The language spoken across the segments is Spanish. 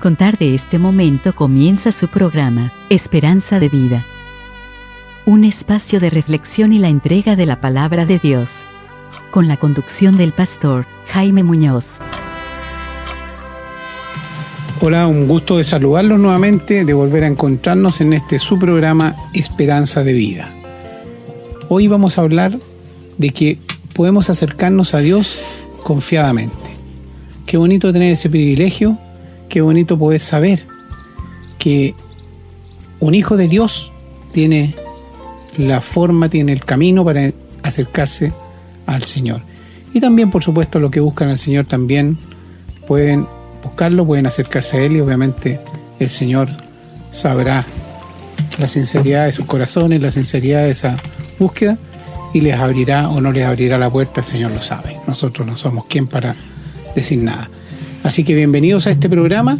contar de este momento comienza su programa, Esperanza de Vida. Un espacio de reflexión y la entrega de la palabra de Dios. Con la conducción del pastor Jaime Muñoz. Hola, un gusto de saludarlos nuevamente, de volver a encontrarnos en su programa Esperanza de Vida. Hoy vamos a hablar de que podemos acercarnos a Dios confiadamente. Qué bonito tener ese privilegio, qué bonito poder saber que un hijo de Dios tiene la forma, tiene el camino para acercarse al Señor. Y también, por supuesto, los que buscan al Señor también pueden buscarlo, pueden acercarse a Él, y obviamente el Señor sabrá la sinceridad de sus corazones, la sinceridad de esa búsqueda, y les abrirá o no les abrirá la puerta. El Señor lo sabe. Nosotros no somos quien para decir nada. Así que bienvenidos a este programa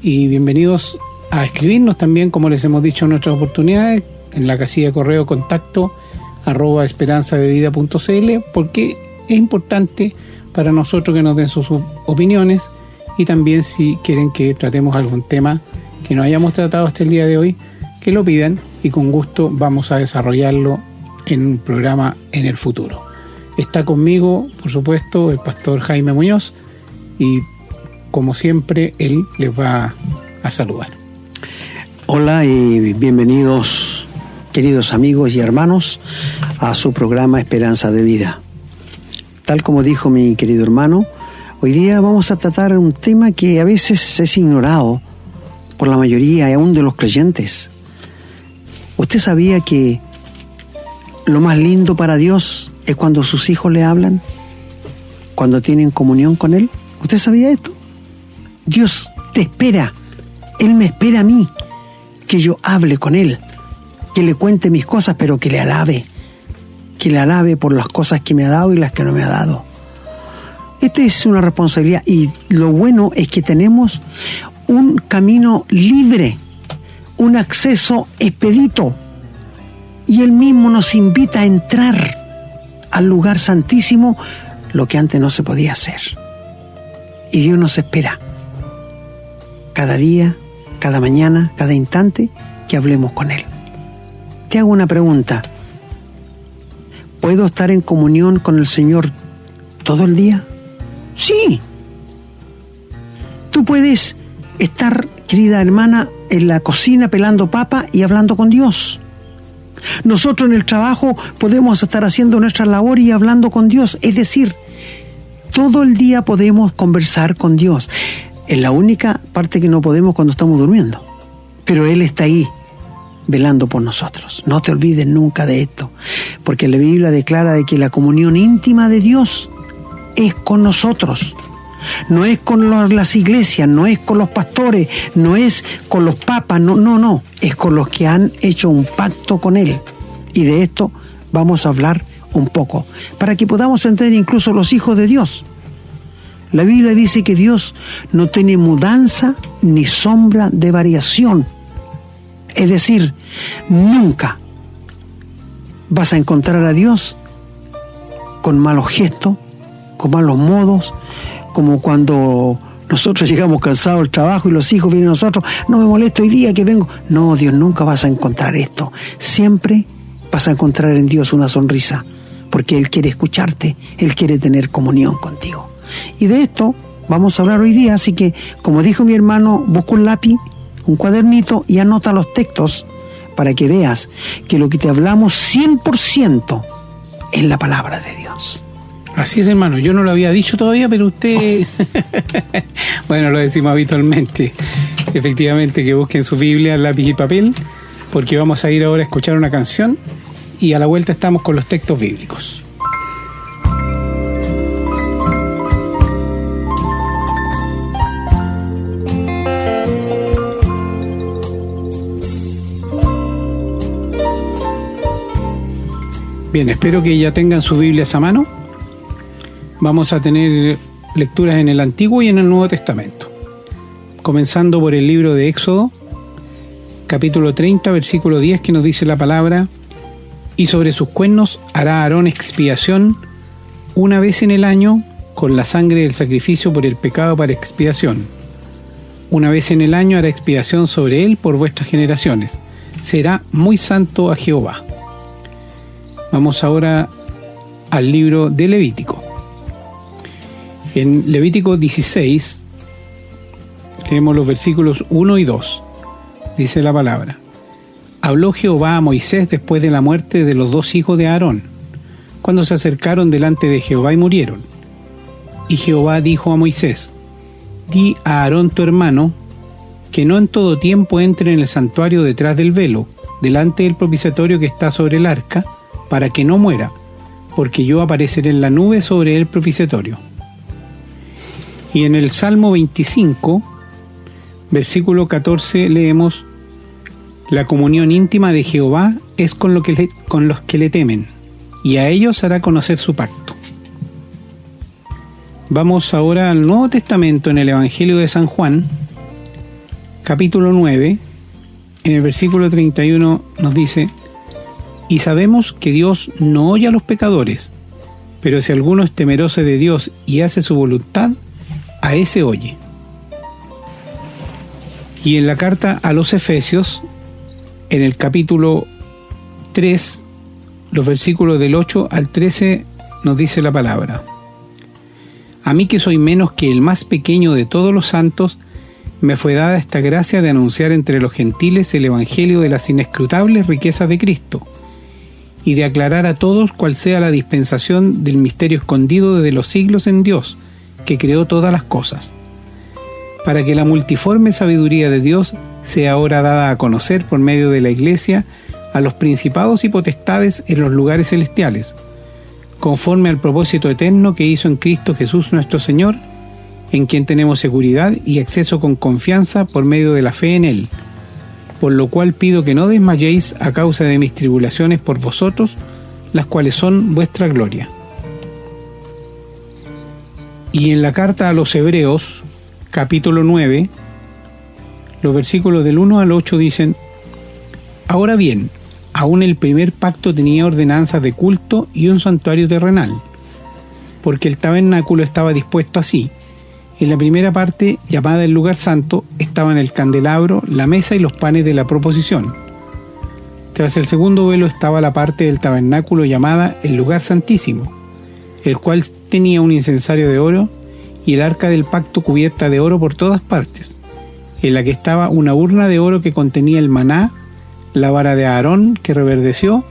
y bienvenidos a escribirnos también, como les hemos dicho en nuestras oportunidades, en la casilla de correo contacto @esperanzadevida.cl, porque es importante para nosotros que nos den sus opiniones, y también si quieren que tratemos algún tema que no hayamos tratado hasta el día de hoy, que lo pidan y con gusto vamos a desarrollarlo en un programa en el futuro. Está conmigo, por supuesto, el pastor Jaime Muñoz, y como siempre él les va a saludar. Hola y bienvenidos, queridos amigos y hermanos, a su programa Esperanza de Vida. Tal como dijo mi querido hermano, hoy día vamos a tratar un tema que a veces es ignorado por la mayoría, aún de los creyentes. ¿Usted sabía que lo más lindo para Dios es cuando sus hijos le hablan? Cuando tienen comunión con Él. ¿Usted sabía esto? Dios te espera. Él me espera a mí, que yo hable con Él, que le cuente mis cosas, pero que le alabe por las cosas que me ha dado y las que no me ha dado. Esta es una responsabilidad, y lo bueno es que tenemos un camino libre, un acceso expedito, y Él mismo nos invita a entrar al lugar santísimo, lo que antes no se podía hacer. Y Dios nos espera cada día, cada mañana, cada instante que hablemos con Él. Te hago una pregunta. ¿Puedo estar en comunión con el Señor todo el día? Sí. Tú puedes estar, querida hermana, en la cocina pelando papa y hablando con Dios. Nosotros en el trabajo podemos estar haciendo nuestra labor y hablando con Dios. Es decir, todo el día podemos conversar con Dios. Es la única parte que no podemos cuando estamos durmiendo. Pero Él está ahí, velando por nosotros. No te olvides nunca de esto, porque la Biblia declara de que la comunión íntima de Dios es con nosotros. No es con las iglesias, no es con los pastores, no es con los papas, no. Es con los que han hecho un pacto con Él. Y de esto vamos a hablar un poco, para que podamos entender incluso los hijos de Dios. La Biblia dice que Dios no tiene mudanza ni sombra de variación. Es decir, nunca vas a encontrar a Dios con malos gestos, con malos modos, como cuando nosotros llegamos cansados del trabajo y los hijos vienen a nosotros, no me molesto hoy día que vengo. No, Dios, nunca vas a encontrar esto. Siempre vas a encontrar en Dios una sonrisa, porque Él quiere escucharte, Él quiere tener comunión contigo. Y de esto vamos a hablar hoy día, así que, como dijo mi hermano, busca un lápiz, un cuadernito y anota los textos para que veas que lo que te hablamos 100% es la palabra de Dios. Así es, hermano. Yo no lo había dicho todavía, pero usted... Bueno, lo decimos habitualmente. Efectivamente, que busquen su Biblia, lápiz y papel, porque vamos a ir ahora a escuchar una canción y a la vuelta estamos con los textos bíblicos. Bien, espero que ya tengan sus Biblias a mano. Vamos a tener lecturas en el Antiguo y en el Nuevo Testamento. Comenzando por el libro de Éxodo, capítulo 30, versículo 10, que nos dice la palabra: y sobre sus cuernos hará Aarón expiación una vez en el año con la sangre del sacrificio por el pecado para expiación. Una vez en el año hará expiación sobre él por vuestras generaciones. Será muy santo a Jehová. Vamos ahora al libro de Levítico. En Levítico 16, leemos los versículos 1 y 2. Dice la palabra: Habló Jehová a Moisés después de la muerte de los 2 hijos de Aarón, cuando se acercaron delante de Jehová y murieron. Y Jehová dijo a Moisés: Di a Aarón tu hermano, que no en todo tiempo entre en el santuario detrás del velo, delante del propiciatorio que está sobre el arca, para que no muera, porque yo apareceré en la nube sobre el propiciatorio. Y en el Salmo 25, versículo 14, leemos: La comunión íntima de Jehová es con los que le temen, y a ellos hará conocer su pacto. Vamos ahora al Nuevo Testamento, en el Evangelio de San Juan, capítulo 9, en el versículo 31 nos dice: Y sabemos que Dios no oye a los pecadores, pero si alguno es temeroso de Dios y hace su voluntad, a ese oye. Y en la carta a los Efesios, en el capítulo 3, los versículos del 8 al 13, nos dice la palabra: A mí, que soy menos que el más pequeño de todos los santos, me fue dada esta gracia de anunciar entre los gentiles el evangelio de las inescrutables riquezas de Cristo, y de aclarar a todos cuál sea la dispensación del misterio escondido desde los siglos en Dios, que creó todas las cosas, para que la multiforme sabiduría de Dios sea ahora dada a conocer por medio de la Iglesia a los principados y potestades en los lugares celestiales, conforme al propósito eterno que hizo en Cristo Jesús nuestro Señor, en quien tenemos seguridad y acceso con confianza por medio de la fe en Él. Por lo cual pido que no desmayéis a causa de mis tribulaciones por vosotros, las cuales son vuestra gloria. Y en la carta a los Hebreos, capítulo 9, los versículos del 1 al 8 dicen: Ahora bien, aún el primer pacto tenía ordenanzas de culto y un santuario terrenal, porque el tabernáculo estaba dispuesto así. En la primera parte, llamada el lugar santo, estaban el candelabro, la mesa y los panes de la proposición. Tras el segundo velo estaba la parte del tabernáculo llamada el lugar santísimo, el cual tenía un incensario de oro y el arca del pacto cubierta de oro por todas partes, en la que estaba una urna de oro que contenía el maná, la vara de Aarón que reverdeció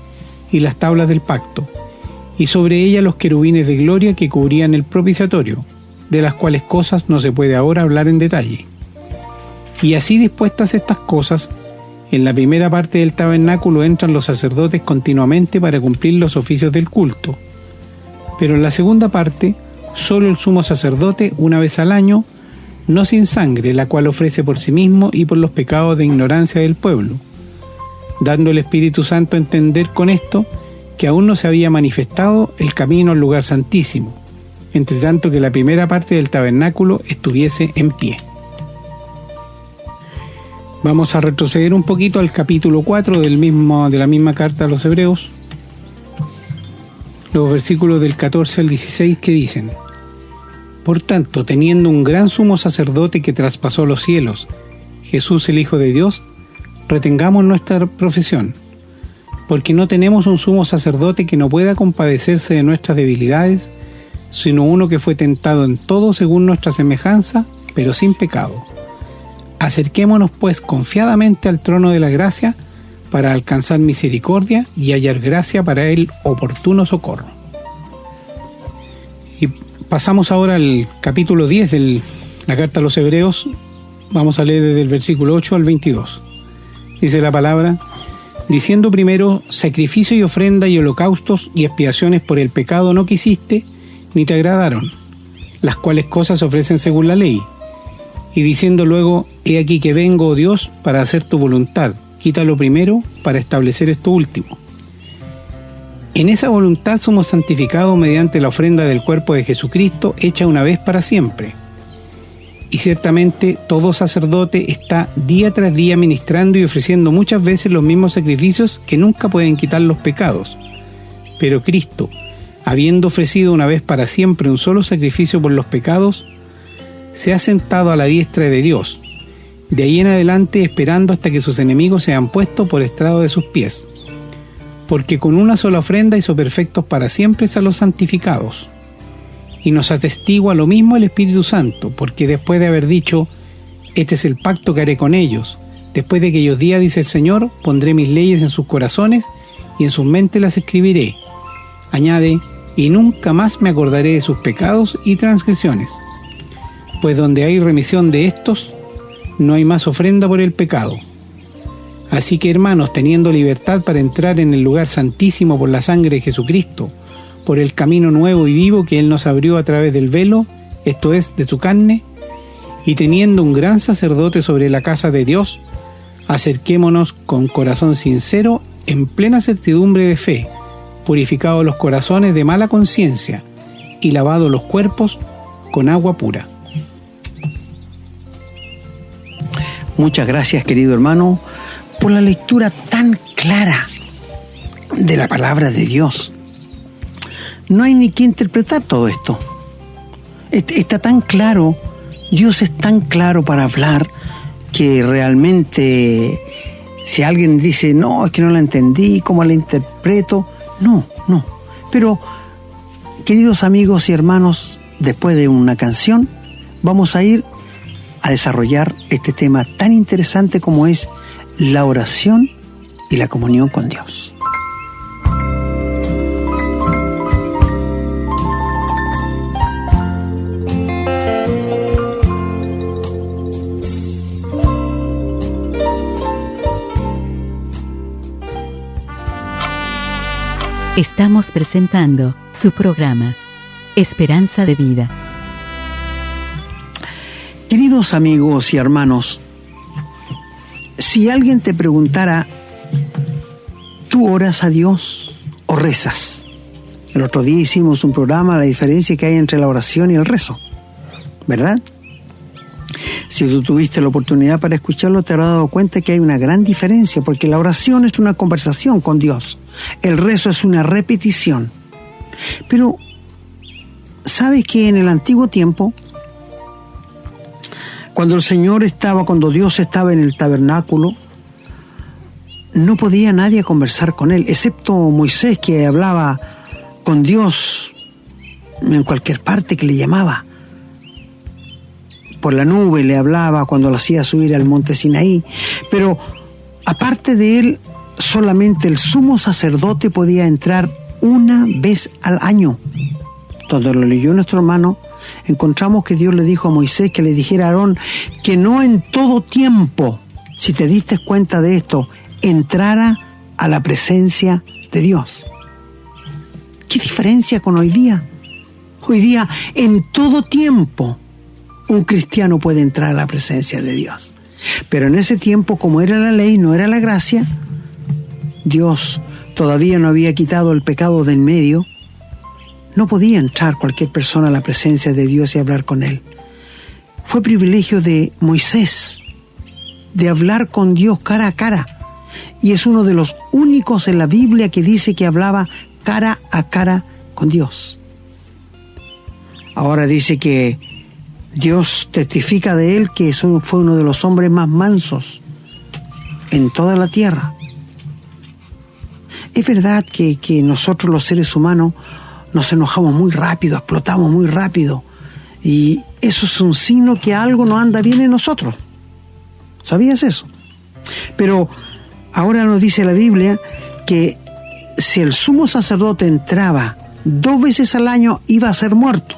y las tablas del pacto, y sobre ella los querubines de gloria que cubrían el propiciatorio, de las cuales cosas no se puede ahora hablar en detalle. Y así dispuestas estas cosas, en la primera parte del tabernáculo entran los sacerdotes continuamente para cumplir los oficios del culto, pero en la segunda parte, solo el sumo sacerdote una vez al año, no sin sangre, la cual ofrece por sí mismo y por los pecados de ignorancia del pueblo, dando el Espíritu Santo a entender con esto que aún no se había manifestado el camino al lugar santísimo, entre tanto que la primera parte del tabernáculo estuviese en pie. Vamos a retroceder un poquito al capítulo 4 de la misma carta a los Hebreos, los versículos del 14 al 16 que dicen: Por tanto, teniendo un gran sumo sacerdote que traspasó los cielos, Jesús el Hijo de Dios, retengamos nuestra profesión, porque no tenemos un sumo sacerdote que no pueda compadecerse de nuestras debilidades, sino uno que fue tentado en todo según nuestra semejanza, pero sin pecado. Acerquémonos pues confiadamente al trono de la gracia, para alcanzar misericordia y hallar gracia para el oportuno socorro. Y pasamos ahora al capítulo 10 de la carta a los Hebreos. Vamos a leer desde el versículo 8 al 22. Dice la palabra: diciendo primero, sacrificio y ofrenda y holocaustos y expiaciones por el pecado no quisiste, ni te agradaron, las cuales cosas se ofrecen según la ley. Y diciendo luego, he aquí que vengo, oh Dios, para hacer tu voluntad, quítalo primero para establecer esto último. En esa voluntad somos santificados mediante la ofrenda del cuerpo de Jesucristo, hecha una vez para siempre. Y ciertamente todo sacerdote está día tras día ministrando y ofreciendo muchas veces los mismos sacrificios que nunca pueden quitar los pecados. Pero Cristo, habiendo ofrecido una vez para siempre un solo sacrificio por los pecados, se ha sentado a la diestra de Dios, de ahí en adelante esperando hasta que sus enemigos sean puestos por estrado de sus pies. Porque con una sola ofrenda hizo perfectos para siempre a los santificados. Y nos atestigua lo mismo el Espíritu Santo, porque después de haber dicho, este es el pacto que haré con ellos, después de aquellos días, dice el Señor, pondré mis leyes en sus corazones y en sus mentes las escribiré. Añade, y nunca más me acordaré de sus pecados y transgresiones. Pues donde hay remisión de estos, no hay más ofrenda por el pecado. Así que, hermanos, teniendo libertad para entrar en el lugar santísimo por la sangre de Jesucristo, por el camino nuevo y vivo que Él nos abrió a través del velo, esto es, de su carne, y teniendo un gran sacerdote sobre la casa de Dios, acerquémonos con corazón sincero, en plena certidumbre de fe, purificados los corazones de mala conciencia y lavados los cuerpos con agua pura. Muchas gracias, querido hermano, por la lectura tan clara de la palabra de Dios. No hay ni que interpretar todo esto. Está tan claro, Dios es tan claro para hablar que realmente si alguien dice, no, es que no la entendí, ¿cómo la interpreto? No. Pero, queridos amigos y hermanos, después de una canción, vamos a ir a desarrollar este tema tan interesante como es la oración y la comunión con Dios. Estamos presentando su programa, Esperanza de Vida. Queridos amigos y hermanos, si alguien te preguntara, ¿tú oras a Dios o rezas? El otro día hicimos un programa, la diferencia que hay entre la oración y el rezo, ¿verdad? Si tú tuviste la oportunidad para escucharlo, te habrás dado cuenta que hay una gran diferencia, porque la oración es una conversación con Dios, el rezo es una repetición. Pero, ¿sabes que en el antiguo tiempo, cuando Dios estaba en el tabernáculo, no podía nadie conversar con él, excepto Moisés, que hablaba con Dios en cualquier parte que le llamaba? Por la nube le hablaba cuando lo hacía subir al monte Sinaí, pero aparte de él, solamente el sumo sacerdote podía entrar una vez al año. Cuando lo leyó nuestro hermano, encontramos que Dios le dijo a Moisés que le dijera a Aarón que no en todo tiempo, si te diste cuenta de esto, entrara a la presencia de Dios. ¿Qué diferencia con hoy día? Hoy día, en todo tiempo, un cristiano puede entrar a la presencia de Dios. Pero en ese tiempo, como era la ley, no era la gracia, Dios todavía no había quitado el pecado de en medio, no podía entrar cualquier persona a la presencia de Dios y hablar con Él. Fue privilegio de Moisés de hablar con Dios cara a cara, y es uno de los únicos en la Biblia que dice que hablaba cara a cara con Dios. Ahora dice que Dios testifica de él que fue uno de los hombres más mansos en toda la tierra. Es verdad que nosotros los seres humanos nos enojamos muy rápido, explotamos muy rápido, y eso es un signo que algo no anda bien en nosotros. ¿Sabías eso? Pero ahora nos dice la Biblia que si el sumo sacerdote entraba 2 veces al año, iba a ser muerto.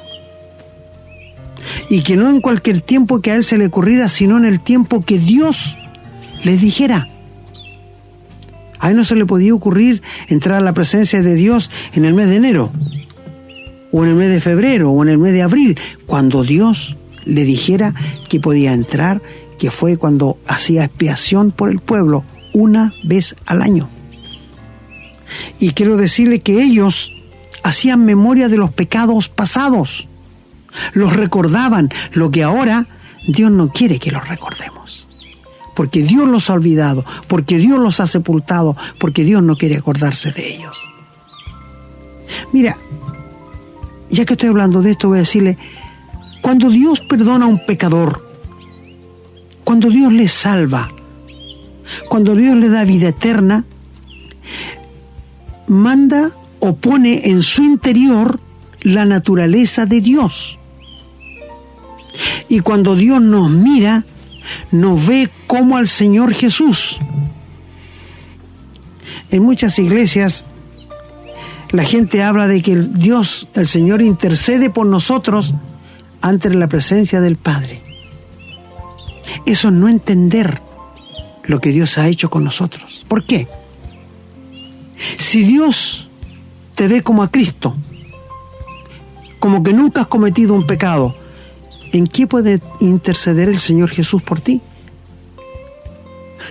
Y que no en cualquier tiempo que a él se le ocurriera, sino en el tiempo que Dios le dijera. A él no se le podía ocurrir entrar a la presencia de Dios en el mes de enero, o en el mes de febrero, o en el mes de abril, cuando Dios le dijera que podía entrar, que fue cuando hacía expiación por el pueblo 1 vez al año. Y quiero decirle que ellos hacían memoria de los pecados pasados, los recordaban, lo que ahora Dios no quiere que los recordemos, porque Dios los ha olvidado, porque Dios los ha sepultado, porque Dios no quiere acordarse de ellos. Mira, ya que estoy hablando de esto, voy a decirle, cuando Dios perdona a un pecador, Cuando Dios les salva, cuando Dios les da vida eterna, manda o pone en su interior la naturaleza de Dios. Y cuando Dios nos mira, nos ve como al Señor Jesús. En muchas iglesias la gente habla de que Dios, el Señor, intercede por nosotros ante la presencia del Padre. Eso es no entender lo que Dios ha hecho con nosotros. ¿Por qué? Si Dios te ve como a Cristo, como que nunca has cometido un pecado, ¿en qué puede interceder el Señor Jesús por ti?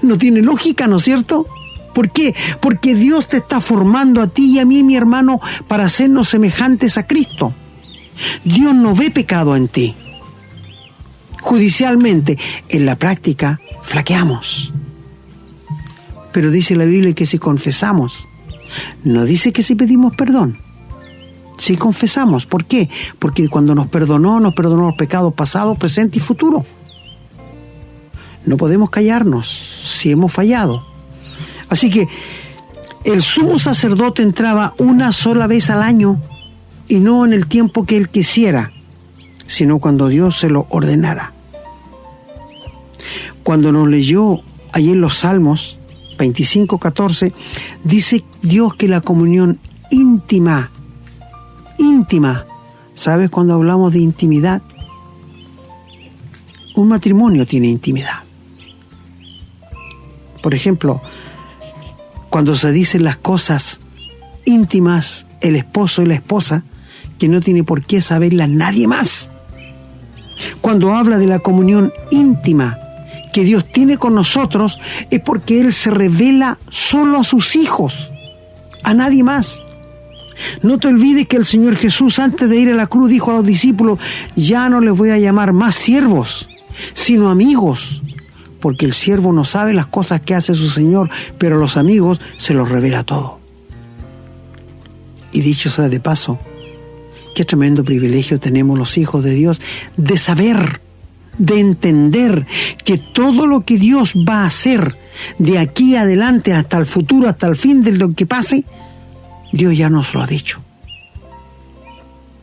No tiene lógica, ¿no es cierto? ¿Por qué? Porque Dios te está formando a ti y a mí, mi hermano, para hacernos semejantes a Cristo. Dios no ve pecado en ti. Judicialmente, en la práctica, flaqueamos. Pero dice la Biblia que si confesamos, no dice que si pedimos perdón. Si confesamos, ¿por qué? Porque cuando nos perdonó los pecados pasados, presentes y futuros. No podemos callarnos si hemos fallado. Así que el sumo sacerdote entraba una sola vez al año y no en el tiempo que él quisiera, sino cuando Dios se lo ordenara. Cuando nos leyó allí en los Salmos 25:14, dice Dios que la comunión íntima, ¿sabes cuando hablamos de intimidad? Un matrimonio tiene intimidad. Por ejemplo, cuando se dicen las cosas íntimas, el esposo y la esposa, que no tiene por qué saberlas nadie más. Cuando habla de la comunión íntima que Dios tiene con nosotros, es porque Él se revela solo a sus hijos, a nadie más. No te olvides que el Señor Jesús, antes de ir a la cruz, dijo a los discípulos: ya no les voy a llamar más siervos, sino amigos, porque el siervo no sabe las cosas que hace su Señor, pero a los amigos se los revela todo. Y dicho sea de paso, qué tremendo privilegio tenemos los hijos de Dios de saber, de entender que todo lo que Dios va a hacer de aquí adelante hasta el futuro, hasta el fin de lo que pase, Dios ya nos lo ha dicho.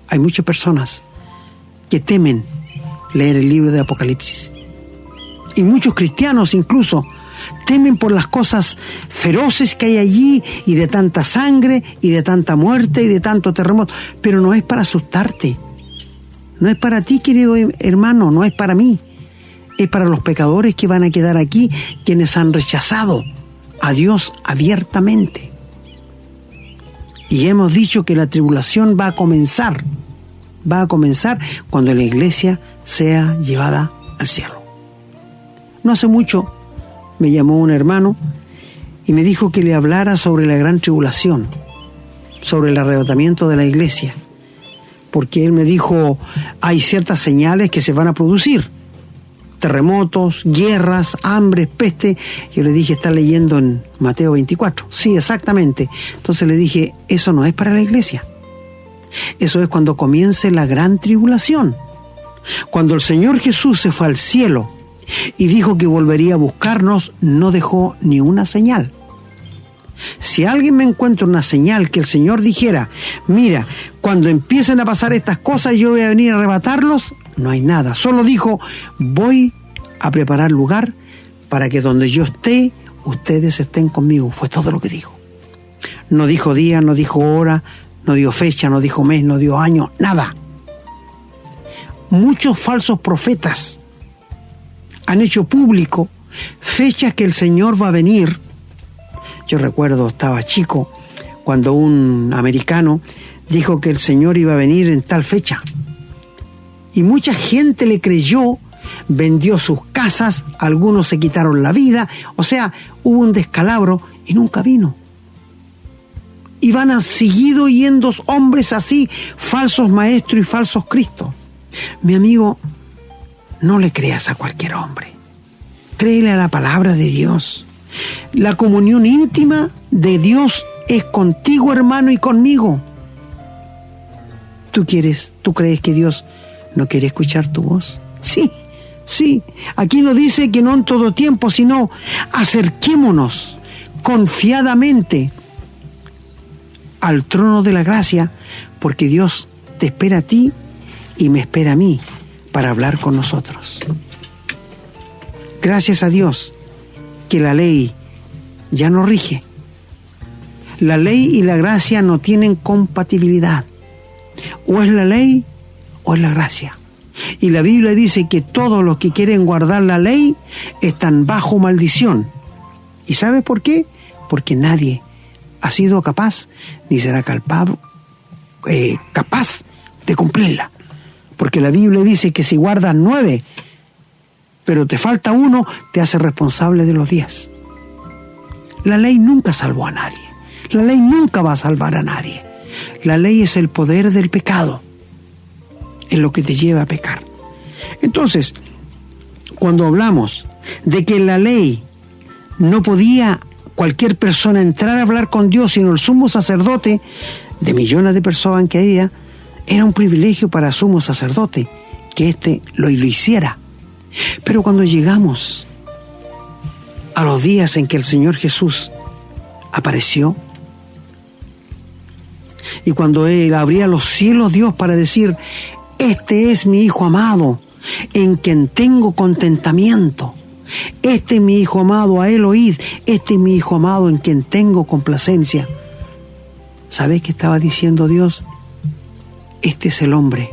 Hay muchas personas que temen leer el libro de Apocalipsis. Y muchos cristianos incluso temen por las cosas feroces que hay allí, y de tanta sangre, y de tanta muerte, y de tanto terremoto. Pero no es para asustarte. No es para ti, querido hermano, no es para mí. Es para los pecadores que van a quedar aquí, quienes han rechazado a Dios abiertamente. Y hemos dicho que la tribulación va a comenzar cuando la iglesia sea llevada al cielo. No hace mucho me llamó un hermano y me dijo que le hablara sobre la gran tribulación, sobre el arrebatamiento de la iglesia, porque él me dijo: hay ciertas señales que se van a producir, terremotos, guerras, hambre, peste. Yo le dije: está leyendo en Mateo 24. Sí, exactamente. Entonces le dije: eso no es para la iglesia, eso es cuando comience la gran tribulación, cuando el Señor Jesús se fue al cielo y dijo que volvería a buscarnos. No dejó ni una señal. Si alguien me encuentra una señal que el Señor dijera: mira, cuando empiecen a pasar estas cosas yo voy a venir a arrebatarlos, no hay nada. Solo dijo: voy a preparar lugar para que donde yo esté, ustedes estén conmigo. Fue todo lo que dijo. No dijo día, no dijo hora, no dio fecha, no dijo mes, no dio año, nada. Muchos falsos profetas han hecho público fechas que el Señor va a venir. Yo recuerdo, estaba chico, cuando un americano dijo que el Señor iba a venir en tal fecha. Y mucha gente le creyó, vendió sus casas, algunos se quitaron la vida, o sea, hubo un descalabro y nunca vino. Y van a seguido yendo hombres así, falsos maestros y falsos cristos. Mi amigo, no le creas a cualquier hombre. Créele a la palabra de Dios. La comunión íntima de Dios es contigo, hermano, y conmigo. ¿Tú crees que Dios no quiere escuchar tu voz? Sí, Sí, aquí no dice que no en todo tiempo, sino acerquémonos confiadamente al trono de la gracia, porque Dios te espera a ti y me espera a mí para hablar con nosotros. Gracias a Dios que la ley ya no rige. La ley y la gracia no tienen compatibilidad. O es la ley o es la gracia. Y la Biblia dice que todos los que quieren guardar la ley están bajo maldición. ¿Y sabe por qué? Porque nadie ha sido capaz ni será capaz de cumplirla. Porque la Biblia dice que si guardas 9, pero te falta 1, te hace responsable de los 10. La ley nunca salvó a nadie. La ley nunca va a salvar a nadie. La ley es el poder del pecado, es lo que te lleva a pecar. Entonces, cuando hablamos de que la ley no podía cualquier persona entrar a hablar con Dios, sino el sumo sacerdote, de millones de personas que había, era un privilegio para el sumo sacerdote que éste lo hiciera. Pero cuando llegamos a los días en que el Señor Jesús apareció, y cuando Él abría los cielos, Dios, para decir: este es mi Hijo amado, en quien tengo contentamiento. Este es mi Hijo amado, a Él oíd. Este es mi Hijo amado, en quien tengo complacencia. ¿Sabés qué estaba diciendo Dios? Este es el hombre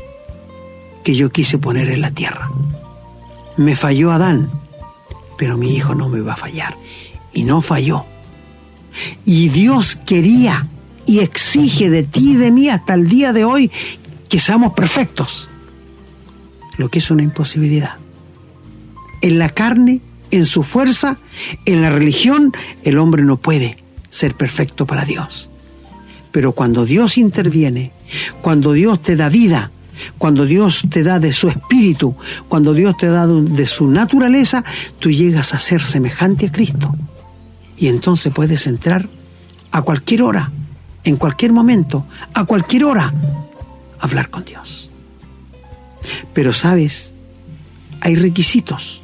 que yo quise poner en la tierra. Me falló Adán, pero mi hijo no me va a fallar. Y no falló. Y Dios quería y exige de ti y de mí hasta el día de hoy que seamos perfectos, lo que es una imposibilidad. En la carne, en su fuerza, en la religión, el hombre no puede ser perfecto para Dios. Pero cuando Dios interviene, cuando Dios te da vida, cuando Dios te da de su espíritu, cuando Dios te da de su naturaleza, tú llegas a ser semejante a Cristo. Y entonces puedes entrar a cualquier hora, en cualquier momento, a cualquier hora, a hablar con Dios. Pero sabes, hay requisitos.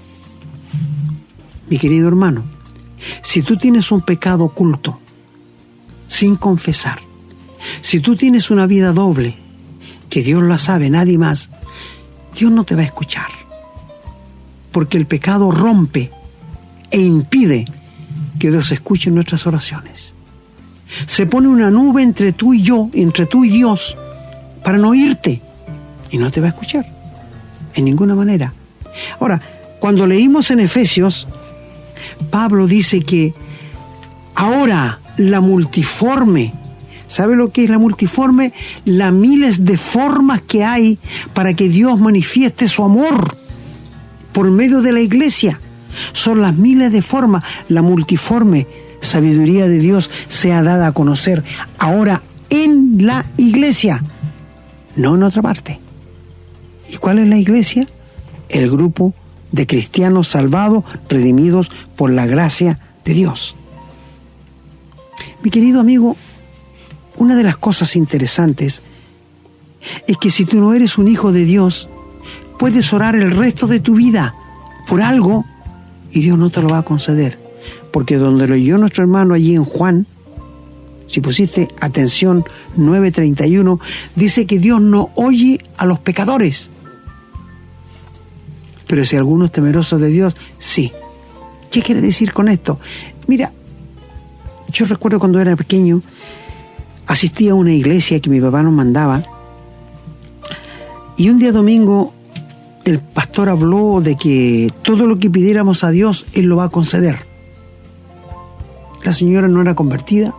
Mi querido hermano, si tú tienes un pecado oculto, sin confesar, si tú tienes una vida doble, que Dios la sabe, nadie más, Dios no te va a escuchar. Porque el pecado rompe e impide que Dios escuche nuestras oraciones. Se pone una nube entre tú y yo, entre tú y Dios, para no oírte, y no te va a escuchar en ninguna manera. Ahora, cuando leímos en Efesios, Pablo dice que ahora la multiforme, ¿sabe lo que es la multiforme? Las miles de formas que hay para que Dios manifieste su amor por medio de la iglesia. Son las miles de formas. La multiforme sabiduría de Dios sea dada a conocer ahora en la iglesia, no en otra parte. ¿Y cuál es la iglesia? El grupo de cristianos salvados, redimidos por la gracia de Dios. Mi querido amigo, una de las cosas interesantes es que si tú no eres un hijo de Dios, puedes orar el resto de tu vida por algo y Dios no te lo va a conceder. Porque donde lo oyó nuestro hermano allí en Juan, si pusiste atención, 9:31, dice que Dios no oye a los pecadores. Pero si alguno es temeroso de Dios, sí. ¿Qué quiere decir con esto? Mira, yo recuerdo cuando era pequeño, asistí a una iglesia que mi papá nos mandaba, y un día domingo el pastor habló de que todo lo que pidiéramos a Dios, Él lo va a conceder. La señora no era convertida,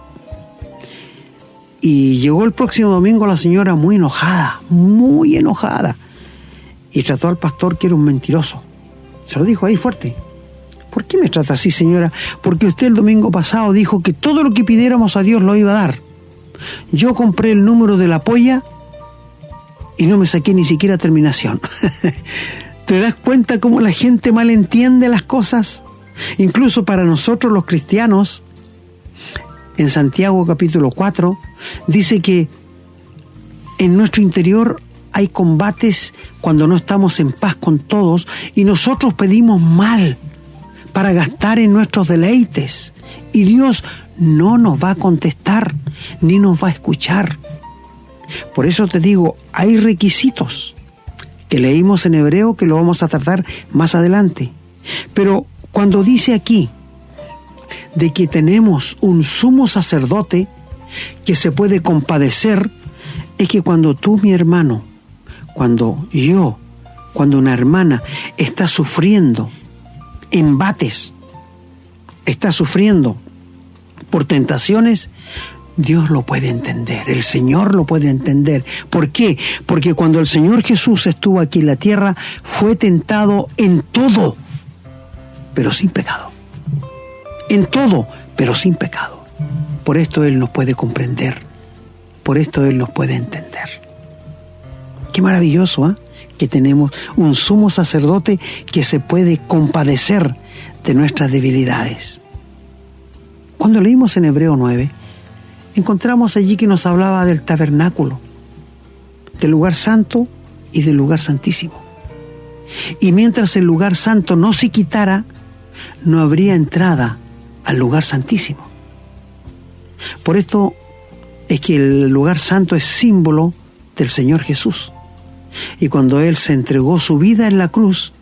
y llegó el próximo domingo la señora muy enojada, y trató al pastor que era un mentiroso. Se lo dijo ahí fuerte. ¿Por qué me trata así, señora? Porque usted el domingo pasado dijo que todo lo que pidiéramos a Dios lo iba a dar. Yo compré el número de la polla y no me saqué ni siquiera terminación. ¿Te das cuenta cómo la gente malentiende las cosas? Incluso para nosotros los cristianos, en Santiago capítulo 4, dice que en nuestro interior hay combates cuando no estamos en paz con todos y nosotros pedimos mal para gastar en nuestros deleites. Y Dios no nos va a contestar ni nos va a escuchar. Por eso te digo, hay requisitos que leímos en Hebreo que lo vamos a tratar más adelante. Pero cuando dice aquí de que tenemos un sumo sacerdote que se puede compadecer, es que cuando tú, mi hermano, cuando una hermana está sufriendo embates, está sufriendo por tentaciones, Dios lo puede entender, el Señor lo puede entender. ¿Por qué? Porque cuando el Señor Jesús estuvo aquí en la tierra, fue tentado en todo, pero sin pecado. En todo, pero sin pecado. Por esto Él nos puede comprender, por esto Él nos puede entender. Qué maravilloso, ¿eh? Que tenemos un sumo sacerdote que se puede compadecer de nuestras debilidades. Cuando leímos en Hebreo 9, encontramos allí que nos hablaba del tabernáculo, del lugar santo y del lugar santísimo. Y mientras el lugar santo no se quitara, no habría entrada al lugar santísimo. Por esto es que el lugar santo es símbolo del Señor Jesús. Y cuando Él se entregó su vida en la cruz,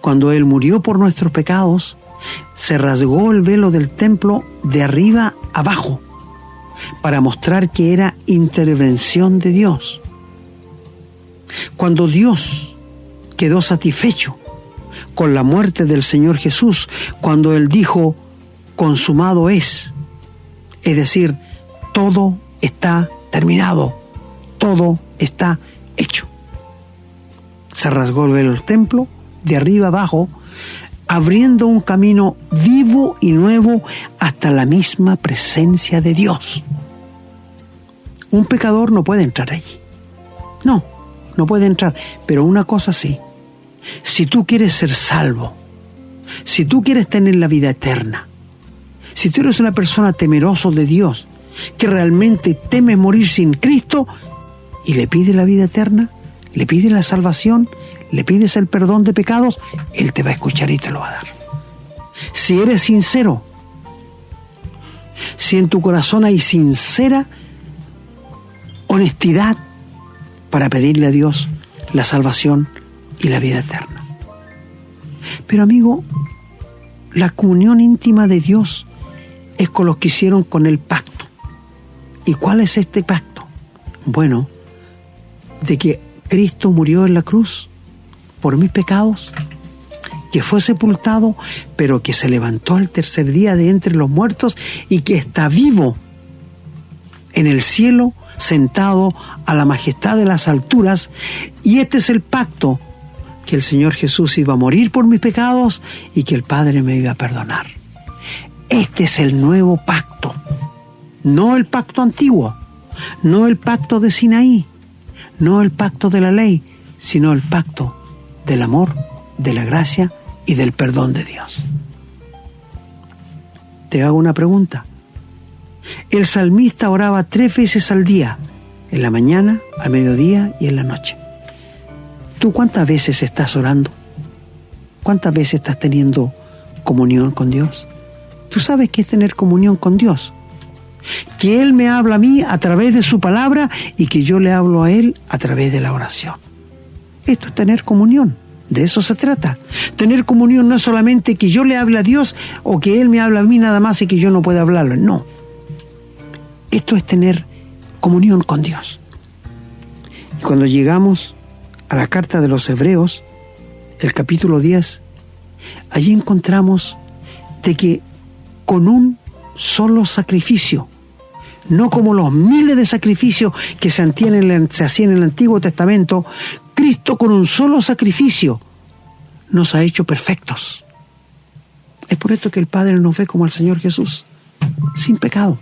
cuando Él murió por nuestros pecados, se rasgó el velo del templo de arriba abajo para mostrar que era intervención de Dios. Cuando Dios quedó satisfecho con la muerte del Señor Jesús, cuando Él dijo, consumado es decir, todo está terminado, todo está hecho. Se rasgó el velo del templo de arriba abajo, abriendo un camino vivo y nuevo hasta la misma presencia de Dios. Un pecador no puede entrar allí. No puede entrar. Pero una cosa sí, si tú quieres ser salvo, si tú quieres tener la vida eterna, si tú eres una persona temeroso de Dios, que realmente temes morir sin Cristo y le pides la vida eterna, le pides la salvación, le pides el perdón de pecados, Él te va a escuchar y te lo va a dar. Si eres sincero, si en tu corazón hay sincera honestidad para pedirle a Dios la salvación y la vida eterna. Pero amigo, la comunión íntima de Dios es con los que hicieron con el pacto. ¿Y cuál es este pacto? Bueno, de que Cristo murió en la cruz por mis pecados, que fue sepultado, pero que se levantó al tercer día de entre los muertos y que está vivo en el cielo, sentado a la majestad de las alturas. Y este es el pacto, que el Señor Jesús iba a morir por mis pecados y que el Padre me iba a perdonar. Este es el nuevo pacto, no el pacto antiguo, no el pacto de Sinaí, no el pacto de la ley, sino el pacto del amor, de la gracia y del perdón de Dios. Te hago una pregunta. El salmista oraba 3 veces al día, en la mañana, al mediodía y en la noche. ¿Tú cuántas veces estás orando? ¿Cuántas veces estás teniendo comunión con Dios? ¿Tú sabes qué es tener comunión con Dios? Que Él me habla a mí a través de su palabra y que yo le hablo a Él a través de la oración. Esto es tener comunión. De eso se trata. Tener comunión no es solamente que yo le hable a Dios o que Él me habla a mí nada más y que yo no pueda hablarlo. No. Esto es tener comunión con Dios. Y cuando llegamos a la carta de los Hebreos, el capítulo 10, allí encontramos de que con un solo sacrificio, no como los miles de sacrificios que se hacían en el Antiguo Testamento, Cristo con un solo sacrificio nos ha hecho perfectos. Es por esto que el Padre nos ve como al Señor Jesús, sin pecado.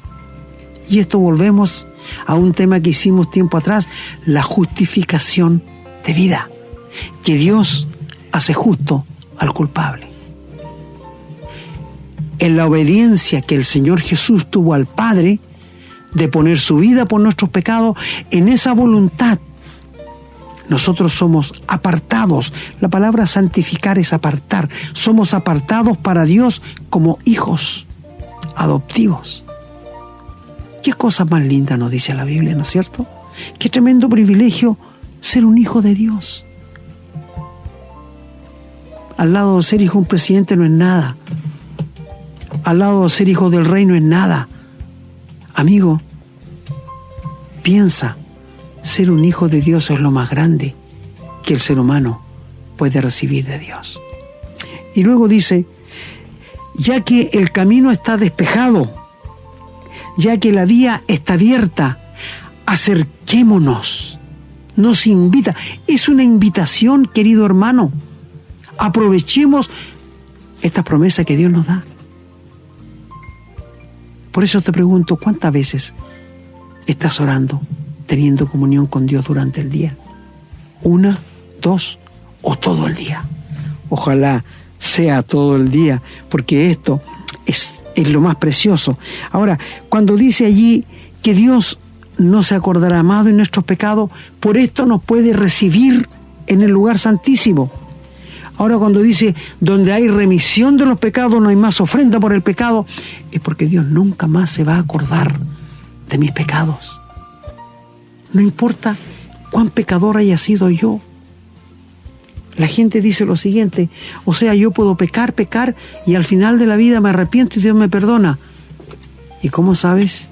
Y esto volvemos a un tema que hicimos tiempo atrás, la justificación de vida, que Dios hace justo al culpable. En la obediencia que el Señor Jesús tuvo al Padre, de poner su vida por nuestros pecados, en esa voluntad Nosotros somos apartados. La palabra santificar es apartar. Somos apartados para Dios como hijos adoptivos. Qué cosa más linda nos dice la Biblia, ¿no es cierto? Qué tremendo privilegio ser un hijo de Dios. Al lado de ser hijo de un presidente no es nada. Al lado de ser hijo del rey no es nada. Amigo, piensa, ser un hijo de Dios es lo más grande que el ser humano puede recibir de Dios. Y luego dice, ya que el camino está despejado, ya que la vía está abierta, acerquémonos. Nos invita. Es una invitación, querido hermano. Aprovechemos esta promesa que Dios nos da. Por eso te pregunto, ¿cuántas veces estás orando, teniendo comunión con Dios durante el día? ¿1, 2 o todo el día? Ojalá sea todo el día, porque esto es lo más precioso. Ahora, cuando dice allí que Dios no se acordará más de nuestros pecados, por esto nos puede recibir en el lugar santísimo. Ahora, cuando dice, donde hay remisión de los pecados, no hay más ofrenda por el pecado, es porque Dios nunca más se va a acordar de mis pecados. No importa cuán pecador haya sido yo. La gente dice lo siguiente, o sea, yo puedo pecar, y al final de la vida me arrepiento y Dios me perdona. ¿Y cómo sabes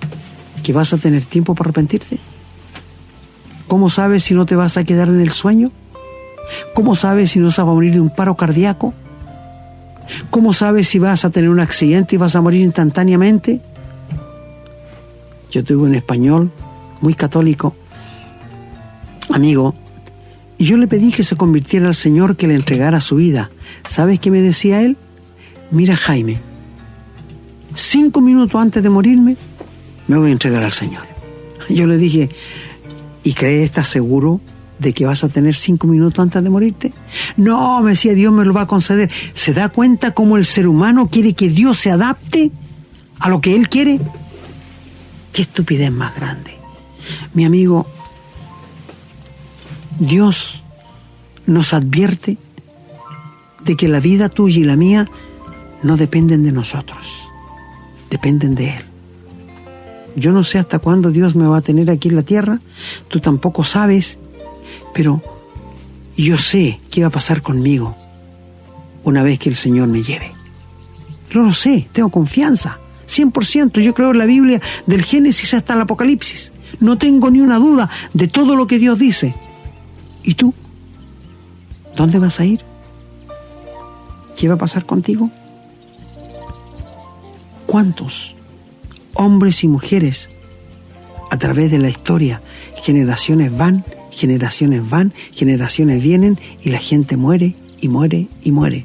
que vas a tener tiempo para arrepentirte? ¿Cómo sabes si no te vas a quedar en el sueño? ¿Cómo sabes si no vas a morir de un paro cardíaco? ¿Cómo sabes si vas a tener un accidente y vas a morir instantáneamente? Yo tuve un español muy católico, amigo, y yo le pedí que se convirtiera al Señor, que le entregara su vida. ¿Sabes qué me decía él? Mira, Jaime, 5 minutos antes de morirme, me voy a entregar al Señor. Yo le dije, ¿y crees, estás seguro de que vas a tener 5 minutos antes de morirte? No, me decía, Dios me lo va a conceder. ¿Se da cuenta cómo el ser humano quiere que Dios se adapte a lo que Él quiere? ¿Qué estupidez más grande? Mi amigo, Dios nos advierte de que la vida tuya y la mía no dependen de nosotros, dependen de Él. Yo no sé hasta cuándo Dios me va a tener aquí en la tierra, tú tampoco sabes, pero yo sé qué va a pasar conmigo una vez que el Señor me lleve. Yo lo sé, tengo confianza, 100%. Yo creo en la Biblia del Génesis hasta el Apocalipsis. No tengo ni una duda de todo lo que Dios dice. ¿Y tú? ¿Dónde vas a ir? ¿Qué va a pasar contigo? ¿Cuántos hombres y mujeres a través de la historia, generaciones van, generaciones vienen y la gente muere y muere y muere?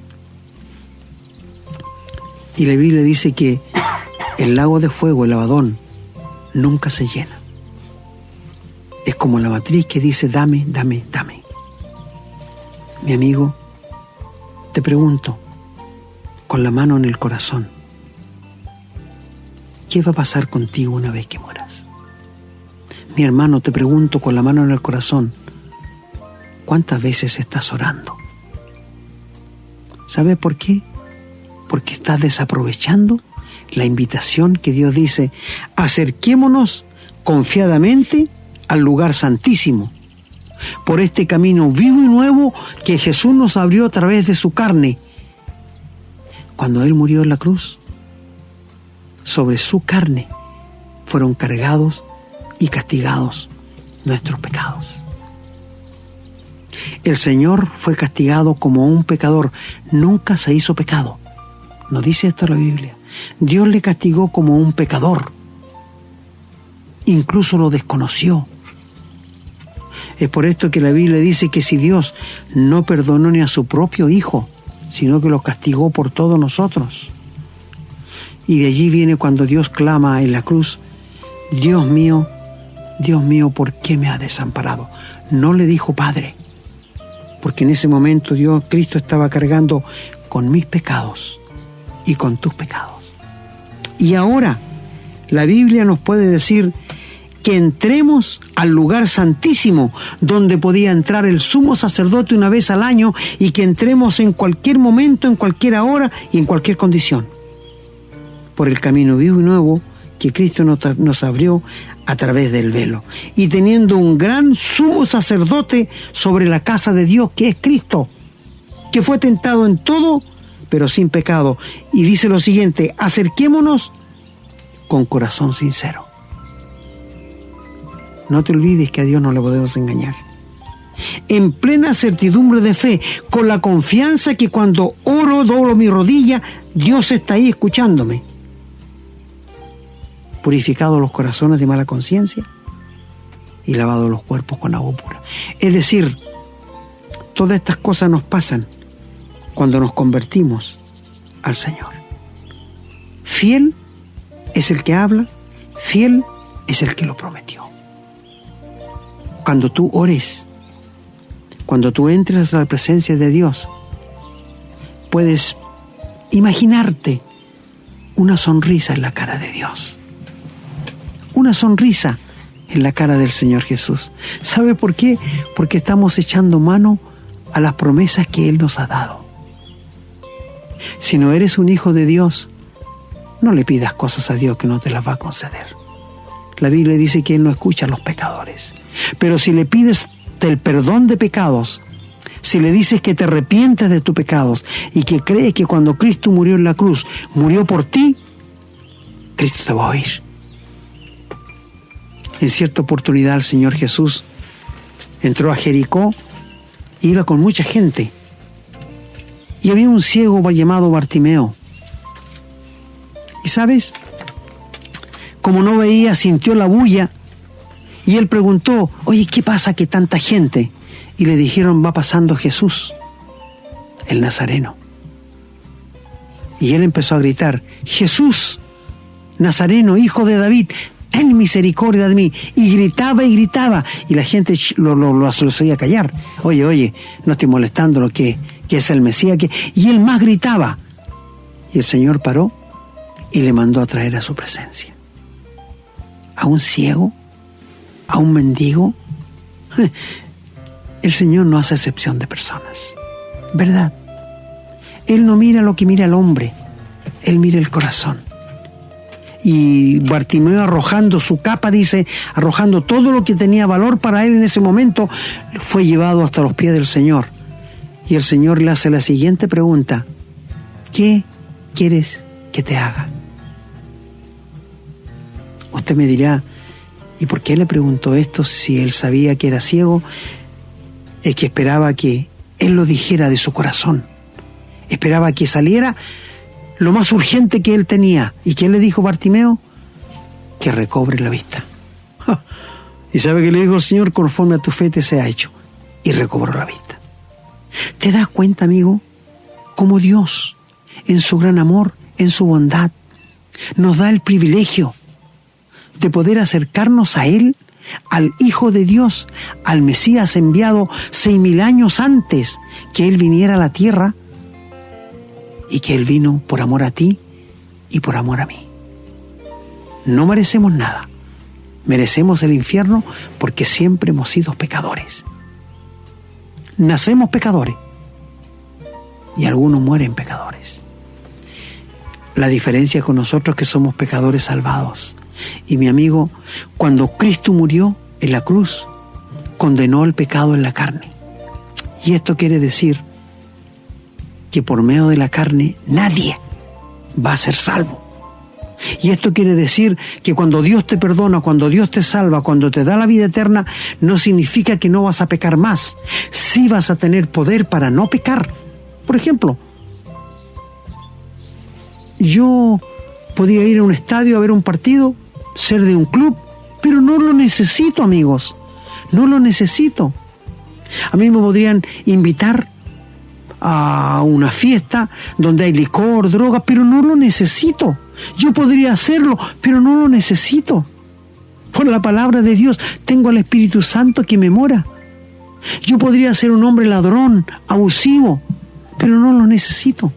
Y la Biblia dice que el lago de fuego, el Abadón, nunca se llena. Es como la matriz que dice dame, dame, dame. Mi amigo, te pregunto, con la mano en el corazón, ¿qué va a pasar contigo una vez que mueras? Mi hermano, te pregunto con la mano en el corazón, ¿cuántas veces estás orando? ¿Sabes por qué? Porque estás desaprovechando la invitación que Dios dice, acerquémonos confiadamente al lugar santísimo, por este camino vivo y nuevo que Jesús nos abrió a través de su carne. Cuando Él murió en la cruz, sobre su carne fueron cargados y castigados nuestros pecados. El Señor fue castigado como un pecador, nunca se hizo pecado. ¿No dice esto la Biblia? Dios le castigó como un pecador, incluso lo desconoció. Es por esto que la Biblia dice que si Dios no perdonó ni a su propio Hijo, sino que lo castigó por todos nosotros. Y de allí viene cuando Dios clama en la cruz, Dios mío, ¿por qué me has desamparado? No le dijo Padre, porque en ese momento Cristo estaba cargando con mis pecados y con tus pecados. Y ahora la Biblia nos puede decir que entremos al lugar santísimo, donde podía entrar el sumo sacerdote una vez al año, y que entremos en cualquier momento, en cualquier hora y en cualquier condición, por el camino vivo y nuevo que Cristo nos abrió a través del velo, y teniendo un gran sumo sacerdote sobre la casa de Dios, que es Cristo, que fue tentado en todo, pero sin pecado. Y dice lo siguiente: acerquémonos con corazón sincero. No te olvides que a Dios no le podemos engañar. En plena certidumbre de fe, con la confianza que cuando oro, doblo mi rodilla, Dios está ahí escuchándome. Purificados los corazones de mala conciencia y lavados los cuerpos con agua pura. Es decir, todas estas cosas nos pasan cuando nos convertimos al Señor. Fiel es el que habla, fiel es el que lo prometió. Cuando tú ores, cuando tú entres a la presencia de Dios, puedes imaginarte una sonrisa en la cara de Dios. Una sonrisa en la cara del Señor Jesús. ¿Sabe por qué? Porque estamos echando mano a las promesas que Él nos ha dado. Si no eres un hijo de Dios, no le pidas cosas a Dios que no te las va a conceder. La Biblia dice que Él no escucha a los pecadores. Pero si le pides el perdón de pecados, si le dices que te arrepientes de tus pecados y que crees que cuando Cristo murió en la cruz, murió por ti, Cristo te va a oír. En cierta oportunidad el Señor Jesús entró a Jericó, iba con mucha gente, y había un ciego llamado Bartimeo. Y sabes, como no veía, sintió la bulla, y él preguntó: oye, ¿qué pasa que tanta gente? Y le dijeron: va pasando Jesús, el Nazareno. Y él empezó a gritar: Jesús, Nazareno, hijo de David, ten misericordia de mí. Y gritaba, y la gente lo hacía callar. Oye, no estoy molestando, lo que es el Mesías. Y él más gritaba. Y el Señor paró y le mandó a traer a su presencia a un ciego, a un mendigo. El Señor no hace excepción de personas, ¿verdad? Él no mira lo que mira el hombre, Él mira el corazón. Y Bartimeo, arrojando su capa, dice, arrojando todo lo que tenía valor para él en ese momento, fue llevado hasta los pies del Señor. Y el Señor le hace la siguiente pregunta: ¿qué quieres que te haga? Usted me dirá: ¿y por qué le preguntó esto si él sabía que era ciego? Es que esperaba que él lo dijera de su corazón. Esperaba que saliera lo más urgente que él tenía. ¿Y qué le dijo Bartimeo? Que recobre la vista. ¿Y sabe qué le dijo el Señor? Conforme a tu fe te sea hecho. Y recobró la vista. ¿Te das cuenta, amigo? Cómo Dios, en su gran amor, en su bondad, nos da el privilegio de poder acercarnos a Él, al Hijo de Dios, al Mesías enviado 6.000 años antes que Él viniera a la tierra, y que Él vino por amor a ti y por amor a mí. No merecemos nada. Merecemos el infierno porque siempre hemos sido pecadores. Nacemos pecadores y algunos mueren pecadores. La diferencia con nosotros es que somos pecadores salvados. Y mi amigo, cuando Cristo murió en la cruz, condenó el pecado en la carne. Y esto quiere decir que por medio de la carne nadie va a ser salvo. Y esto quiere decir que cuando Dios te perdona, cuando Dios te salva, cuando te da la vida eterna, no significa que no vas a pecar más. Sí vas a tener poder para no pecar. Por ejemplo, yo podría ir a un estadio a ver un partido, ser de un club, pero no lo necesito, amigos. No lo necesito. A mí me podrían invitar a una fiesta donde hay licor, drogas, pero no lo necesito. Yo podría hacerlo, pero no lo necesito. Por la palabra de Dios tengo al Espíritu Santo que me mora. Yo podría ser un hombre ladrón, abusivo, pero no lo necesito.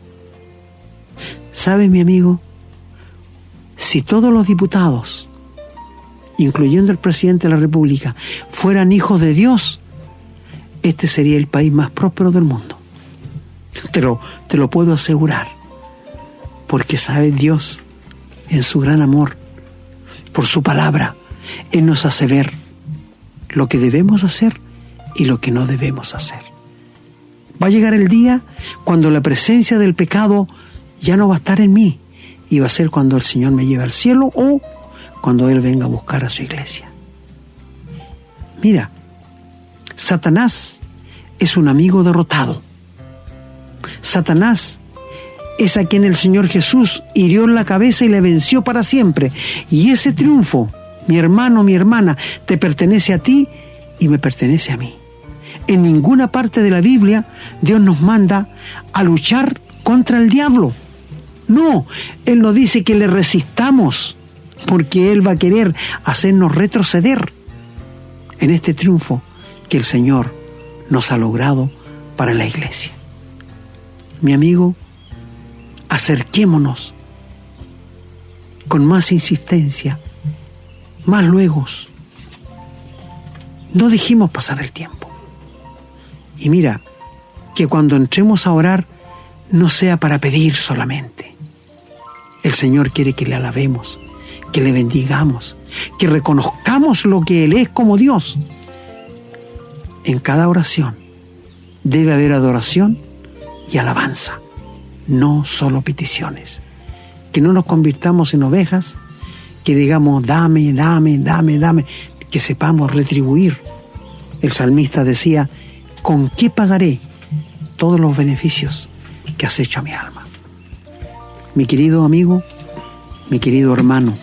¿Sabe, mi amigo? Si todos los diputados incluyendo el presidente de la República, fueran hijos de Dios, este sería el país más próspero del mundo. Te lo puedo asegurar. Porque sabe Dios, en su gran amor, por su palabra, Él nos hace ver lo que debemos hacer y lo que no debemos hacer. Va a llegar el día cuando la presencia del pecado ya no va a estar en mí, y va a ser cuando el Señor me lleve al cielo o cuando Él venga a buscar a su iglesia. Mira, Satanás es un amigo derrotado. Satanás es a quien el Señor Jesús hirió en la cabeza y le venció para siempre. Y ese triunfo, mi hermano, mi hermana, te pertenece a ti y me pertenece a mí. En ninguna parte de la Biblia Dios nos manda a luchar contra el diablo. No, Él nos dice que le resistamos, porque Él va a querer hacernos retroceder en este triunfo que el Señor nos ha logrado para la iglesia. Mi amigo, acerquémonos con más insistencia, más luegos. No dejemos pasar el tiempo. Y mira, que cuando entremos a orar no sea para pedir solamente. El Señor quiere que le alabemos, que le bendigamos, que reconozcamos lo que Él es como Dios. En cada oración debe haber adoración y alabanza, no solo peticiones. Que no nos convirtamos en ovejas, que digamos dame, dame, dame, dame, que sepamos retribuir. El salmista decía, ¿con qué pagaré todos los beneficios que has hecho a mi alma? Mi querido amigo, mi querido hermano,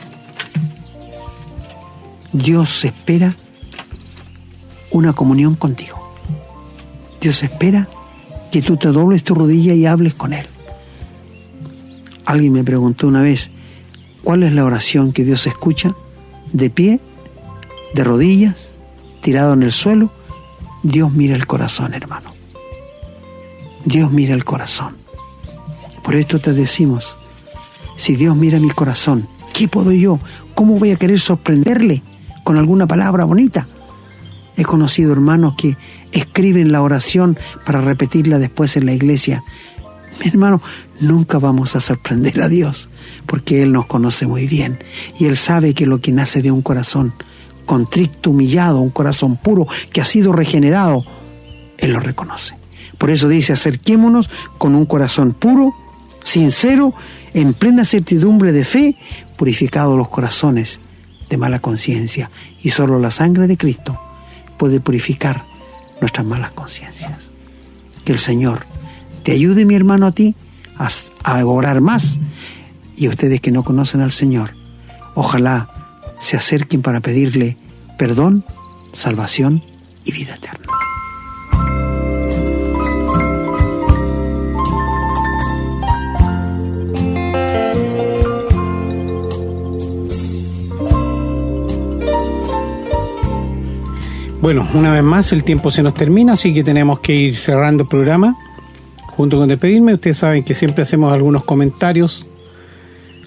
Dios espera una comunión contigo. Dios espera que tú te dobles tu rodilla y hables con Él. Alguien me preguntó una vez, ¿cuál es la oración que Dios escucha? ¿De pie? ¿De rodillas? ¿Tirado en el suelo? Dios mira el corazón, hermano. Dios mira el corazón. Por esto te decimos, si Dios mira mi corazón, ¿qué puedo yo? ¿Cómo voy a querer sorprenderle con alguna palabra bonita? He conocido hermanos que escriben la oración para repetirla después en la iglesia. Mi hermano, nunca vamos a sorprender a Dios, porque Él nos conoce muy bien y Él sabe que lo que nace de un corazón contrito, humillado, un corazón puro que ha sido regenerado, Él lo reconoce. Por eso dice, acerquémonos con un corazón puro, sincero, en plena certidumbre de fe, purificados los corazones de mala conciencia, y solo la sangre de Cristo puede purificar nuestras malas conciencias. Que el Señor te ayude, mi hermano, a ti a orar más, y a ustedes que no conocen al Señor, ojalá se acerquen para pedirle perdón, salvación y vida eterna. Bueno, una vez más el tiempo se nos termina, así que tenemos que ir cerrando el programa. Junto con despedirme, ustedes saben que siempre hacemos algunos comentarios,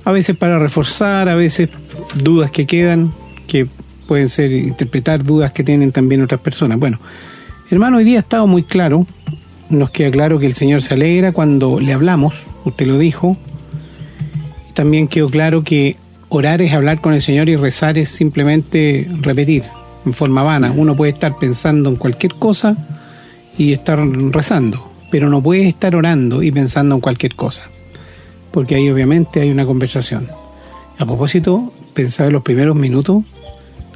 a veces para reforzar, a veces dudas que quedan, que pueden ser interpretar dudas que tienen también otras personas. Bueno, hermano, hoy día ha estado muy claro, nos queda claro que el Señor se alegra cuando le hablamos, usted lo dijo. También quedó claro que orar es hablar con el Señor y rezar es simplemente repetir en forma vana. Uno puede estar pensando en cualquier cosa y estar rezando, pero no puede estar orando y pensando en cualquier cosa, porque ahí obviamente hay una conversación. A propósito, pensaba en los primeros minutos,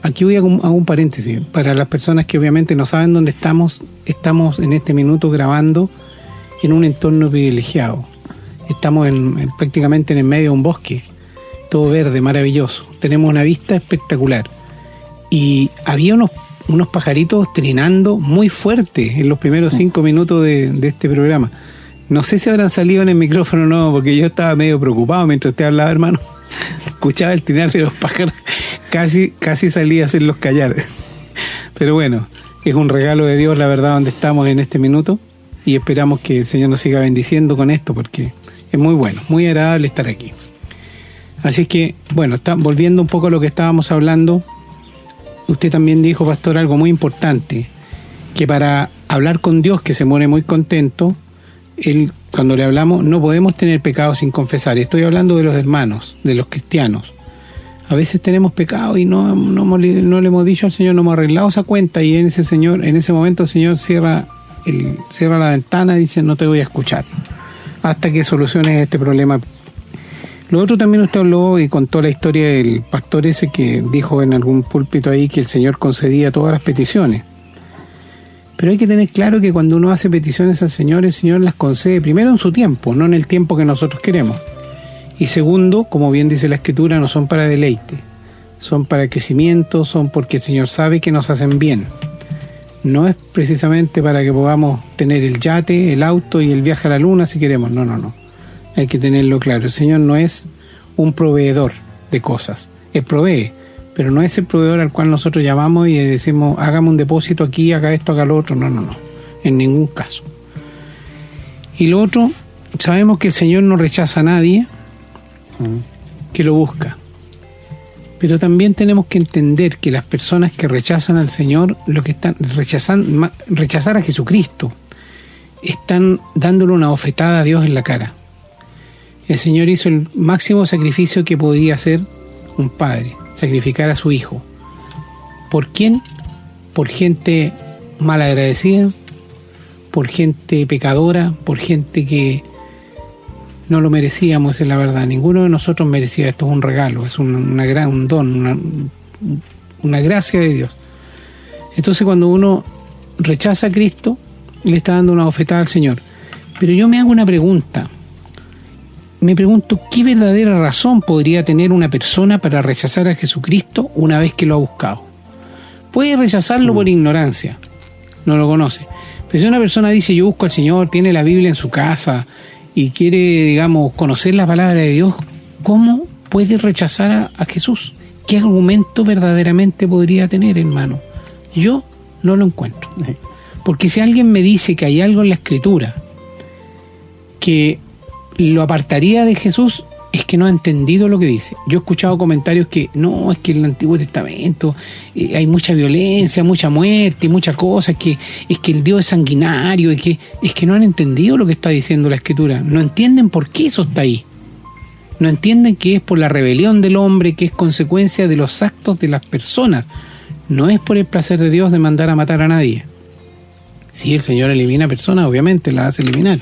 aquí voy a un paréntesis, para las personas que obviamente no saben dónde estamos en este minuto grabando en un entorno privilegiado. Estamos prácticamente en el medio de un bosque, todo verde, maravilloso. Tenemos una vista espectacular. Y había unos pajaritos trinando muy fuerte en los primeros 5 minutos de este programa. No sé si habrán salido en el micrófono o no, porque yo estaba medio preocupado mientras usted hablaba, hermano. Escuchaba el trinar de los pájaros, casi salía a hacerlos callar. Pero bueno, es un regalo de Dios, la verdad, donde estamos en este minuto, y esperamos que el Señor nos siga bendiciendo con esto, porque es muy bueno, muy agradable estar aquí. Así que, bueno, volviendo un poco a lo que estábamos hablando, usted también dijo, pastor, algo muy importante, que para hablar con Dios, que se muere muy contento, él, cuando le hablamos, no podemos tener pecado sin confesar. Estoy hablando de los hermanos, de los cristianos. A veces tenemos pecado y no le hemos dicho al Señor, no hemos arreglado esa cuenta, y en ese momento el Señor cierra la ventana y dice, no te voy a escuchar hasta que soluciones este problema. Lo otro también usted habló y contó la historia del pastor ese que dijo en algún púlpito ahí que el Señor concedía todas las peticiones. Pero hay que tener claro que cuando uno hace peticiones al Señor, el Señor las concede primero en su tiempo, no en el tiempo que nosotros queremos. Y segundo, como bien dice la Escritura, no son para deleite, son para crecimiento, son porque el Señor sabe que nos hacen bien. No es precisamente para que podamos tener el yate, el auto y el viaje a la luna si queremos, no. Hay que tenerlo claro, el Señor no es un proveedor de cosas, Él provee, pero no es el proveedor al cual nosotros llamamos y decimos, hágame un depósito aquí, haga esto, haga lo otro, no, en ningún caso. Y lo otro, sabemos que el Señor no rechaza a nadie que lo busca, pero también tenemos que entender que las personas que rechazan al Señor, lo que están rechazar a Jesucristo, están dándole una bofetada a Dios en la cara. El Señor hizo el máximo sacrificio que podía hacer un padre, sacrificar a su hijo. ¿Por quién? Por gente malagradecida, por gente pecadora, por gente que no lo merecíamos, es la verdad. Ninguno de nosotros merecía esto, es un regalo, es un don, una gracia de Dios. Entonces cuando uno rechaza a Cristo, le está dando una bofetada al Señor. Pero yo me hago una pregunta. Me pregunto, ¿qué verdadera razón podría tener una persona para rechazar a Jesucristo una vez que lo ha buscado? Puede rechazarlo por ignorancia, no lo conoce. Pero si una persona dice, yo busco al Señor, tiene la Biblia en su casa y quiere, digamos, conocer la palabra de Dios, ¿cómo puede rechazar a Jesús? ¿Qué argumento verdaderamente podría tener, hermano? Yo no lo encuentro. Porque si alguien me dice que hay algo en la Escritura que lo apartaría de Jesús, es que no ha entendido lo que dice. Yo he escuchado comentarios que no, es que en el Antiguo Testamento hay mucha violencia, mucha muerte y muchas cosas, es que el Dios es sanguinario, es que no han entendido lo que está diciendo la Escritura, no entienden por qué eso está ahí, no entienden que es por la rebelión del hombre, que es consecuencia de los actos de las personas, no es por el placer de Dios de mandar a matar a nadie. Si el Señor elimina personas, obviamente las hace eliminar,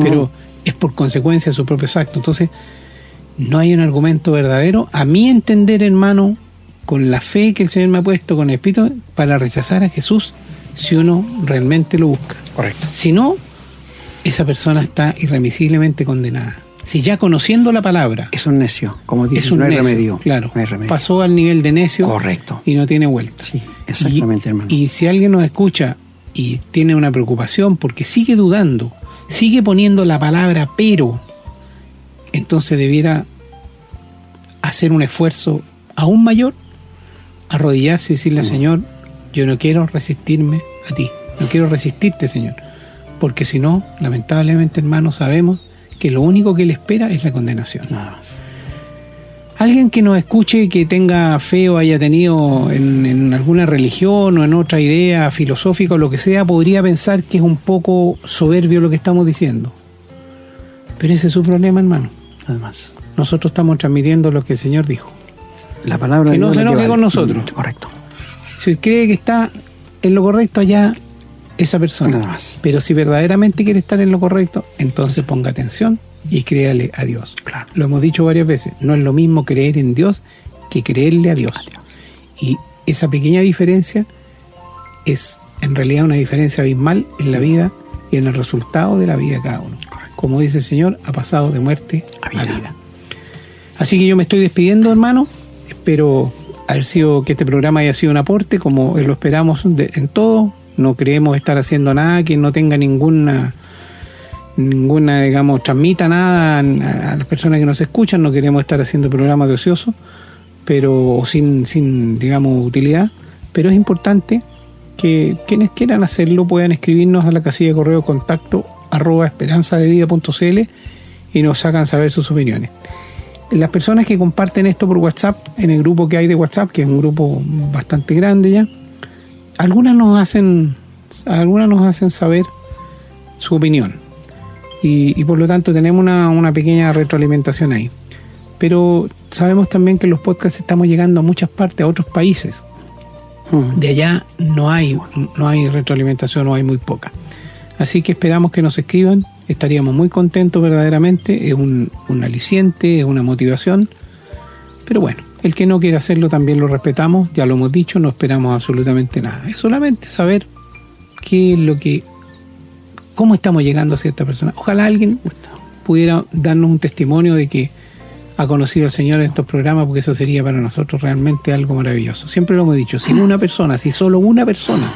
pero es por consecuencia de sus propios actos. Entonces no hay un argumento verdadero, a mi entender, hermano, con la fe que el Señor me ha puesto, con el Espíritu, para rechazar a Jesús si uno realmente lo busca. Correcto. Si no, esa persona está irremisiblemente condenada. Si ya conociendo la palabra es un necio, como dices, no hay remedio. Claro, no hay remedio. Pasó al nivel de necio. Correcto. Y no tiene vuelta. Sí, exactamente, hermano. Y si alguien nos escucha y tiene una preocupación porque sigue dudando, sigue poniendo la palabra pero, entonces debiera hacer un esfuerzo aún mayor, arrodillarse y decirle al Señor, yo no quiero resistirme a ti, no quiero resistirte, Señor, porque si no, lamentablemente, hermanos, sabemos que lo único que le espera es la condenación. Nada más. Alguien que nos escuche, que tenga fe o haya tenido en alguna religión o en otra idea filosófica o lo que sea, podría pensar que es un poco soberbio lo que estamos diciendo. Pero ese es su problema, hermano. Además, nosotros estamos transmitiendo lo que el Señor dijo. La palabra que de no Dios se enoje con nosotros. Correcto. Si cree que está en lo correcto, allá esa persona. Nada más. Pero si verdaderamente quiere estar en lo correcto, entonces ponga atención y créale a Dios. Claro. Lo hemos dicho varias veces, no es lo mismo creer en Dios que creerle a Dios. Y esa pequeña diferencia es en realidad una diferencia abismal en la vida y en el resultado de la vida de cada uno. Correcto. Como dice el Señor, ha pasado de muerte a vida. Así que yo me estoy despidiendo, hermano. Espero que este programa haya sido un aporte, como lo esperamos en todo. No creemos estar haciendo nada que no tenga ninguna, digamos, transmita nada a las personas que nos escuchan. No queremos estar haciendo programas de ocioso, pero sin digamos, utilidad. Pero es importante que quienes quieran hacerlo puedan escribirnos a la casilla de correo contacto @esperanzadevida.cl y nos hagan saber sus opiniones. las personas que comparten esto por WhatsApp, en el grupo que hay de WhatsApp, que es un grupo bastante grande ya, algunas nos hacen saber su opinión. Y por lo tanto tenemos una pequeña retroalimentación ahí. Pero sabemos también que los podcasts estamos llegando a muchas partes, a otros países. De allá no hay retroalimentación, o hay muy poca. Así que esperamos que nos escriban, estaríamos muy contentos verdaderamente, es un aliciente, es una motivación. Pero bueno, el que no quiera hacerlo también lo respetamos, ya lo hemos dicho, no esperamos absolutamente nada. Es solamente saber qué es lo que, cómo estamos llegando a cierta persona. Ojalá alguien pudiera darnos un testimonio de que ha conocido al Señor en estos programas, porque eso sería para nosotros realmente algo maravilloso. Siempre lo hemos dicho, si solo una persona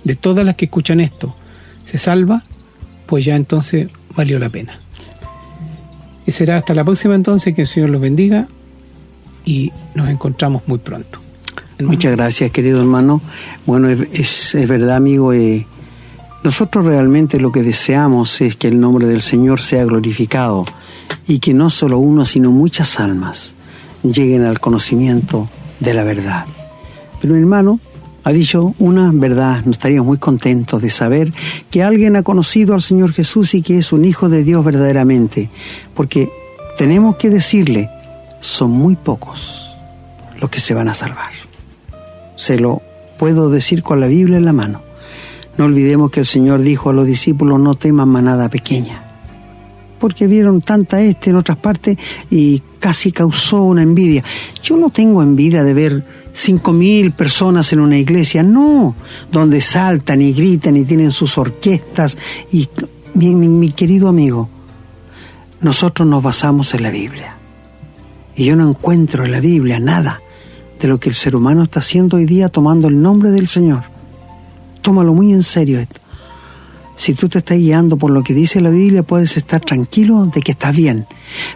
de todas las que escuchan esto se salva, pues ya entonces valió la pena. Y será hasta la próxima entonces, que el Señor los bendiga y nos encontramos muy pronto. Muchas gracias, querido hermano. Bueno, es verdad, amigo, nosotros realmente lo que deseamos es que el nombre del Señor sea glorificado y que no solo uno, sino muchas almas lleguen al conocimiento de la verdad. Pero mi hermano ha dicho una verdad, nos estaríamos muy contentos de saber que alguien ha conocido al Señor Jesús y que es un hijo de Dios verdaderamente, porque tenemos que decirle, son muy pocos los que se van a salvar. Se lo puedo decir con la Biblia en la mano. No olvidemos que el Señor dijo a los discípulos, no teman manada pequeña, porque vieron tanta en otras partes y casi causó una envidia. Yo no tengo envidia de ver 5.000 personas en una iglesia, no, donde saltan y gritan y tienen sus orquestas. Y mi querido amigo, nosotros nos basamos en la Biblia, y yo no encuentro en la Biblia nada de lo que el ser humano está haciendo hoy día tomando el nombre del Señor. Tómalo muy en serio esto. Si tú te estás guiando por lo que dice la Biblia, puedes estar tranquilo de que estás bien.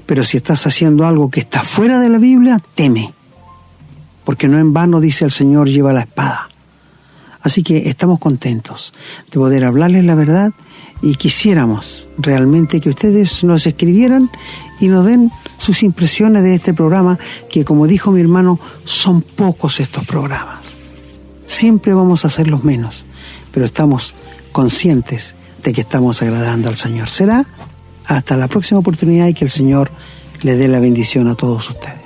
Pero si estás haciendo algo que está fuera de la Biblia, teme. Porque no en vano, dice el Señor, lleva la espada. Así que estamos contentos de poder hablarles la verdad, y quisiéramos realmente que ustedes nos escribieran y nos den sus impresiones de este programa, que como dijo mi hermano, son pocos estos programas. Siempre vamos a hacerlos menos, pero estamos conscientes de que estamos agradando al Señor. Será hasta la próxima oportunidad, y que el Señor le dé la bendición a todos ustedes.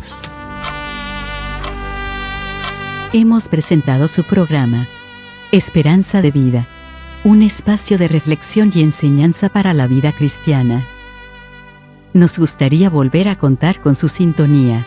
Hemos presentado su programa, Esperanza de Vida, un espacio de reflexión y enseñanza para la vida cristiana. Nos gustaría volver a contar con su sintonía.